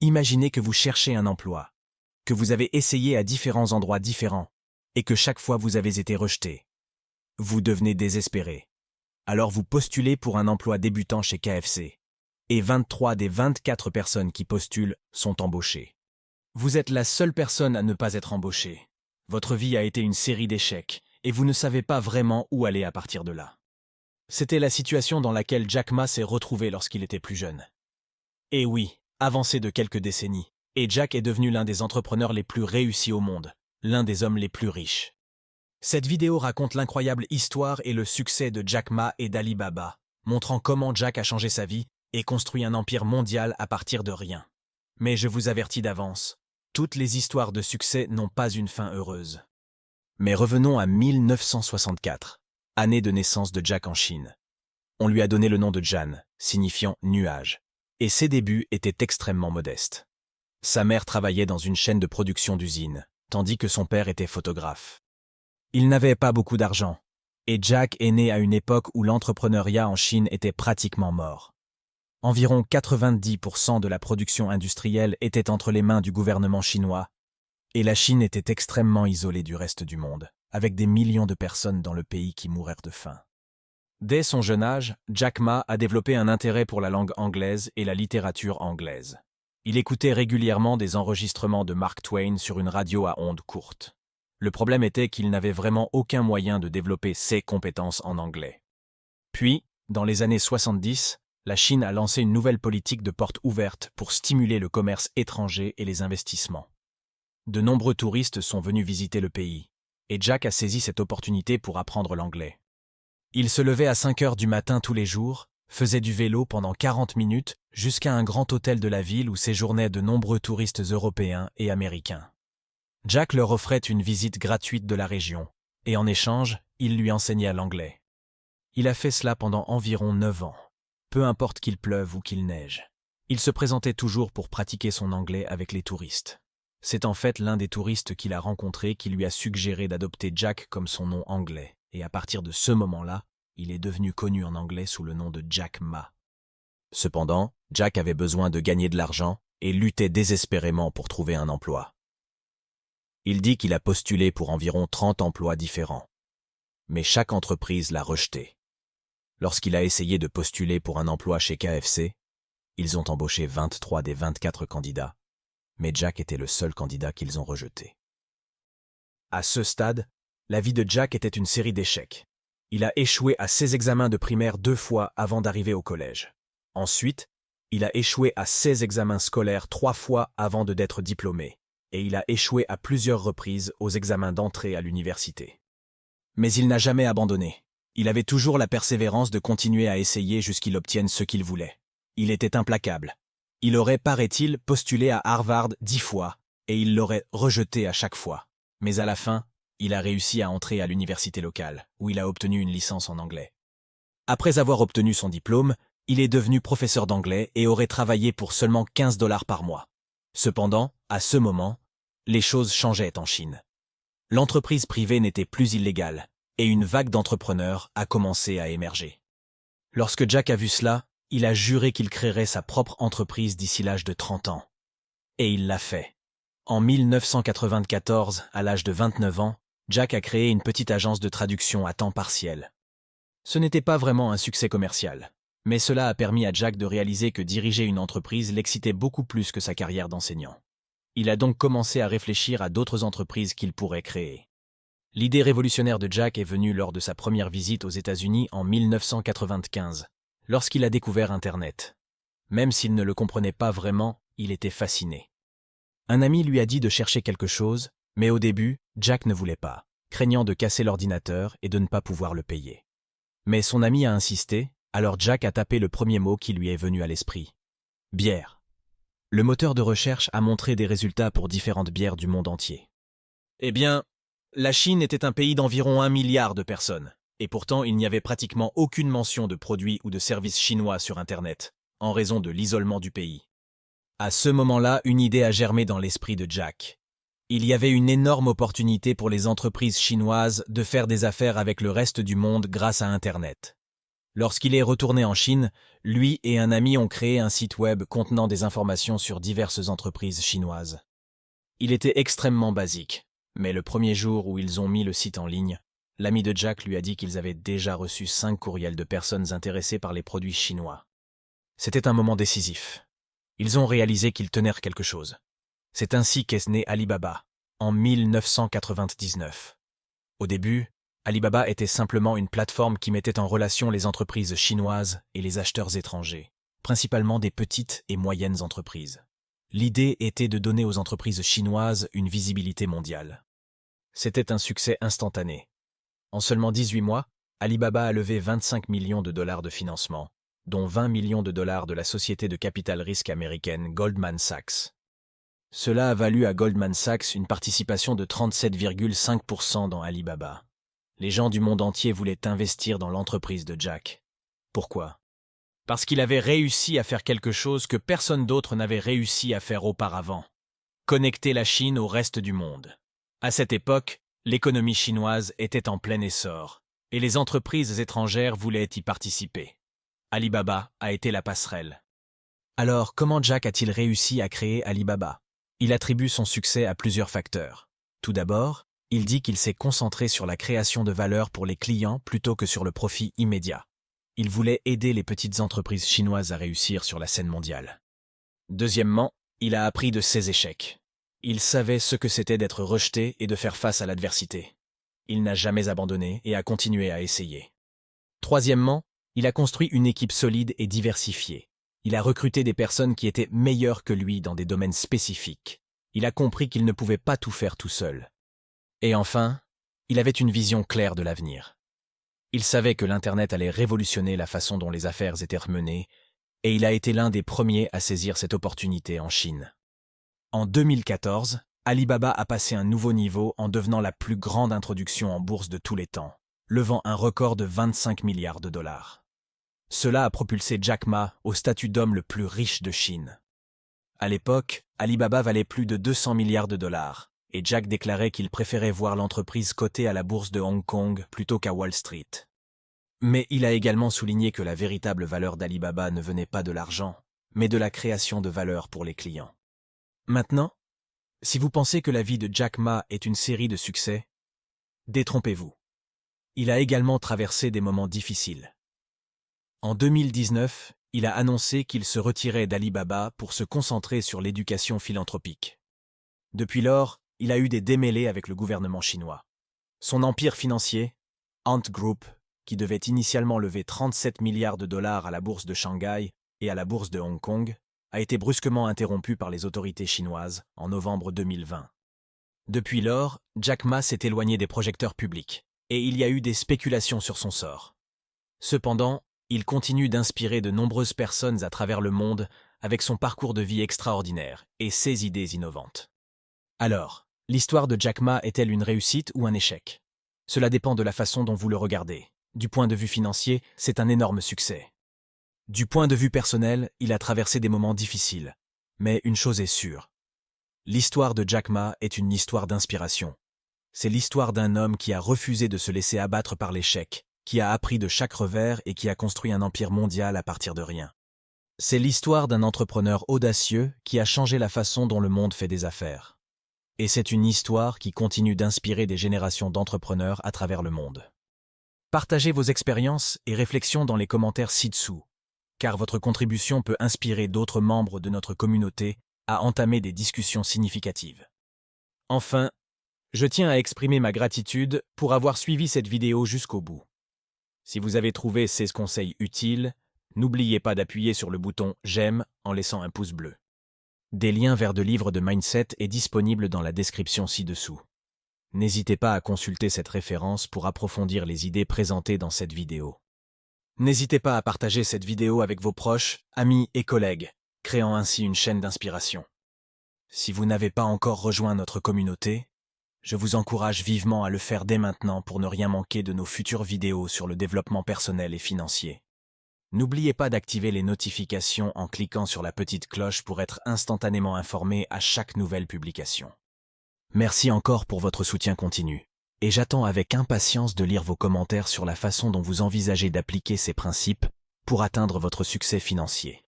Imaginez que vous cherchez un emploi, que vous avez essayé à différents endroits différents, et que chaque fois vous avez été rejeté. Vous devenez désespéré. Alors vous postulez pour un emploi débutant chez KFC. Et 23 des 24 personnes qui postulent sont embauchées. Vous êtes la seule personne à ne pas être embauchée. Votre vie a été une série d'échecs, et vous ne savez pas vraiment où aller à partir de là. C'était la situation dans laquelle Jack Ma s'est retrouvé lorsqu'il était plus jeune. Et oui, avancé de quelques décennies, et Jack est devenu l'un des entrepreneurs les plus réussis au monde, l'un des hommes les plus riches. Cette vidéo raconte l'incroyable histoire et le succès de Jack Ma et d'Alibaba, montrant comment Jack a changé sa vie et construit un empire mondial à partir de rien. Mais je vous avertis d'avance, toutes les histoires de succès n'ont pas une fin heureuse. Mais revenons à 1964, année de naissance de Jack en Chine. On lui a donné le nom de Jan, signifiant nuage, et ses débuts étaient extrêmement modestes. Sa mère travaillait dans une chaîne de production d'usines, tandis que son père était photographe. Il n'avait pas beaucoup d'argent, et Jack est né à une époque où l'entrepreneuriat en Chine était pratiquement mort. Environ 90% de la production industrielle était entre les mains du gouvernement chinois, et la Chine était extrêmement isolée du reste du monde, avec des millions de personnes dans le pays qui mourèrent de faim. Dès son jeune âge, Jack Ma a développé un intérêt pour la langue anglaise et la littérature anglaise. Il écoutait régulièrement des enregistrements de Mark Twain sur une radio à ondes courtes. Le problème était qu'il n'avait vraiment aucun moyen de développer ses compétences en anglais. Puis, dans les années 70, la Chine a lancé une nouvelle politique de portes ouvertes pour stimuler le commerce étranger et les investissements. De nombreux touristes sont venus visiter le pays, et Jack a saisi cette opportunité pour apprendre l'anglais. Il se levait à 5 heures du matin tous les jours, faisait du vélo pendant 40 minutes jusqu'à un grand hôtel de la ville où séjournaient de nombreux touristes européens et américains. Jack leur offrait une visite gratuite de la région, et en échange, il lui enseignait l'anglais. Il a fait cela pendant environ 9 ans. Peu importe qu'il pleuve ou qu'il neige. Il se présentait toujours pour pratiquer son anglais avec les touristes. C'est en fait l'un des touristes qu'il a rencontré qui lui a suggéré d'adopter Jack comme son nom anglais, et à partir de ce moment-là, il est devenu connu en anglais sous le nom de Jack Ma. Cependant, Jack avait besoin de gagner de l'argent et luttait désespérément pour trouver un emploi. Il dit qu'il a postulé pour environ 30 emplois différents. Mais chaque entreprise l'a rejeté. Lorsqu'il a essayé de postuler pour un emploi chez KFC, ils ont embauché 23 des 24 candidats, mais Jack était le seul candidat qu'ils ont rejeté. À ce stade, la vie de Jack était une série d'échecs. Il a échoué à ses examens de primaire 2 fois avant d'arriver au collège. Ensuite, il a échoué à ses examens scolaires 3 fois avant d'être diplômé, et il a échoué à plusieurs reprises aux examens d'entrée à l'université. Mais il n'a jamais abandonné. Il avait toujours la persévérance de continuer à essayer jusqu'il obtienne ce qu'il voulait. Il était implacable. Il aurait, paraît-il, postulé à Harvard 10 fois, et il l'aurait rejeté à chaque fois. Mais à la fin, il a réussi à entrer à l'université locale, où il a obtenu une licence en anglais. Après avoir obtenu son diplôme, il est devenu professeur d'anglais et aurait travaillé pour seulement 15 $ par mois. Cependant, à ce moment, les choses changeaient en Chine. L'entreprise privée n'était plus illégale, et une vague d'entrepreneurs a commencé à émerger. Lorsque Jack a vu cela, il a juré qu'il créerait sa propre entreprise d'ici l'âge de 30 ans. Et il l'a fait. En 1994, à l'âge de 29 ans, Jack a créé une petite agence de traduction à temps partiel. Ce n'était pas vraiment un succès commercial, mais cela a permis à Jack de réaliser que diriger une entreprise l'excitait beaucoup plus que sa carrière d'enseignant. Il a donc commencé à réfléchir à d'autres entreprises qu'il pourrait créer. L'idée révolutionnaire de Jack est venue lors de sa première visite aux États-Unis en 1995, lorsqu'il a découvert Internet. Même s'il ne le comprenait pas vraiment, il était fasciné. Un ami lui a dit de chercher quelque chose, mais au début, Jack ne voulait pas, craignant de casser l'ordinateur et de ne pas pouvoir le payer. Mais son ami a insisté, alors Jack a tapé le premier mot qui lui est venu à l'esprit. Bière. Le moteur de recherche a montré des résultats pour différentes bières du monde entier. Eh bien, la Chine était un pays d'environ 1 milliard de personnes, et pourtant il n'y avait pratiquement aucune mention de produits ou de services chinois sur Internet, en raison de l'isolement du pays. À ce moment-là, une idée a germé dans l'esprit de Jack. Il y avait une énorme opportunité pour les entreprises chinoises de faire des affaires avec le reste du monde grâce à Internet. Lorsqu'il est retourné en Chine, lui et un ami ont créé un site web contenant des informations sur diverses entreprises chinoises. Il était extrêmement basique, mais le premier jour où ils ont mis le site en ligne, l'ami de Jack lui a dit qu'ils avaient déjà reçu 5 courriels de personnes intéressées par les produits chinois. C'était un moment décisif. Ils ont réalisé qu'ils tenaient quelque chose. C'est ainsi qu'est né Alibaba, en 1999. Au début, Alibaba était simplement une plateforme qui mettait en relation les entreprises chinoises et les acheteurs étrangers, principalement des petites et moyennes entreprises. L'idée était de donner aux entreprises chinoises une visibilité mondiale. C'était un succès instantané. En seulement 18 mois, Alibaba a levé 25 millions de dollars de financement, dont 20 millions de dollars de la société de capital risque américaine Goldman Sachs. Cela a valu à Goldman Sachs une participation de 37,5% dans Alibaba. Les gens du monde entier voulaient investir dans l'entreprise de Jack. Pourquoi? Parce qu'il avait réussi à faire quelque chose que personne d'autre n'avait réussi à faire auparavant. Connecter la Chine au reste du monde. À cette époque, l'économie chinoise était en plein essor, et les entreprises étrangères voulaient y participer. Alibaba a été la passerelle. Alors, comment Jack a-t-il réussi à créer Alibaba? Il attribue son succès à plusieurs facteurs. Tout d'abord, il dit qu'il s'est concentré sur la création de valeur pour les clients plutôt que sur le profit immédiat. Il voulait aider les petites entreprises chinoises à réussir sur la scène mondiale. Deuxièmement, il a appris de ses échecs. Il savait ce que c'était d'être rejeté et de faire face à l'adversité. Il n'a jamais abandonné et a continué à essayer. Troisièmement, il a construit une équipe solide et diversifiée. Il a recruté des personnes qui étaient meilleures que lui dans des domaines spécifiques. Il a compris qu'il ne pouvait pas tout faire tout seul. Et enfin, il avait une vision claire de l'avenir. Il savait que l'Internet allait révolutionner la façon dont les affaires étaient menées, et il a été l'un des premiers à saisir cette opportunité en Chine. En 2014, Alibaba a passé un nouveau niveau en devenant la plus grande introduction en bourse de tous les temps, levant un record de 25 milliards de dollars. Cela a propulsé Jack Ma au statut d'homme le plus riche de Chine. À l'époque, Alibaba valait plus de 200 milliards de dollars, et Jack déclarait qu'il préférait voir l'entreprise cotée à la bourse de Hong Kong plutôt qu'à Wall Street. Mais il a également souligné que la véritable valeur d'Alibaba ne venait pas de l'argent, mais de la création de valeur pour les clients. Maintenant, si vous pensez que la vie de Jack Ma est une série de succès, détrompez-vous. Il a également traversé des moments difficiles. En 2019, il a annoncé qu'il se retirait d'Alibaba pour se concentrer sur l'éducation philanthropique. Depuis lors, il a eu des démêlés avec le gouvernement chinois. Son empire financier, Ant Group, qui devait initialement lever 37 milliards de dollars à la bourse de Shanghai et à la bourse de Hong Kong, a été brusquement interrompu par les autorités chinoises en novembre 2020. Depuis lors, Jack Ma s'est éloigné des projecteurs publics, et il y a eu des spéculations sur son sort. Cependant, il continue d'inspirer de nombreuses personnes à travers le monde avec son parcours de vie extraordinaire et ses idées innovantes. Alors, l'histoire de Jack Ma est-elle une réussite ou un échec? Cela dépend de la façon dont vous le regardez. Du point de vue financier, c'est un énorme succès. Du point de vue personnel, il a traversé des moments difficiles. Mais une chose est sûre. L'histoire de Jack Ma est une histoire d'inspiration. C'est l'histoire d'un homme qui a refusé de se laisser abattre par l'échec, qui a appris de chaque revers et qui a construit un empire mondial à partir de rien. C'est l'histoire d'un entrepreneur audacieux qui a changé la façon dont le monde fait des affaires. Et c'est une histoire qui continue d'inspirer des générations d'entrepreneurs à travers le monde. Partagez vos expériences et réflexions dans les commentaires ci-dessous, car votre contribution peut inspirer d'autres membres de notre communauté à entamer des discussions significatives. Enfin, je tiens à exprimer ma gratitude pour avoir suivi cette vidéo jusqu'au bout. Si vous avez trouvé ces conseils utiles, n'oubliez pas d'appuyer sur le bouton « J'aime » en laissant un pouce bleu. Des liens vers de livres de mindset est disponibles dans la description ci-dessous. N'hésitez pas à consulter cette référence pour approfondir les idées présentées dans cette vidéo. N'hésitez pas à partager cette vidéo avec vos proches, amis et collègues, créant ainsi une chaîne d'inspiration. Si vous n'avez pas encore rejoint notre communauté, je vous encourage vivement à le faire dès maintenant pour ne rien manquer de nos futures vidéos sur le développement personnel et financier. N'oubliez pas d'activer les notifications en cliquant sur la petite cloche pour être instantanément informé à chaque nouvelle publication. Merci encore pour votre soutien continu. et j'attends avec impatience de lire vos commentaires sur la façon dont vous envisagez d'appliquer ces principes pour atteindre votre succès financier.